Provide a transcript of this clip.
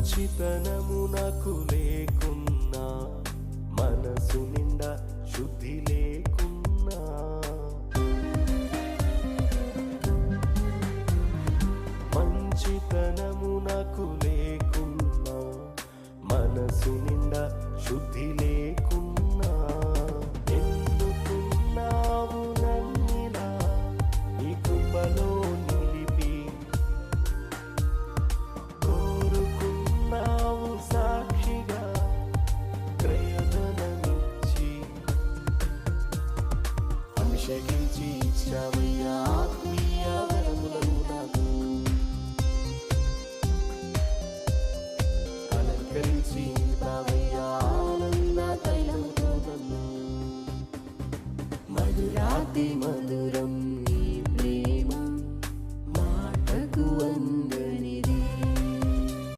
మంచితనము నాకు లేకున్నా, మనసు నిండా శుద్ధి లేకున్నా, మంచితనము నాకు లేకున్నా, మనసు నిండా శుద్ధి లేకున్నా, ఎన్నుకున్నావు నన్నిలా నీ కృపలో నిలిపి, కోరుకున్నావు సాక్షిగా క్రయధనమిచ్చి, అభిషేకించి ఇచ్చావయ్యా ఆత్మీయ వరములను నాకు, అలంకరించి నింపావయ్యా ఆనంద తైలముతో నన్ను, మధురాతి మధురం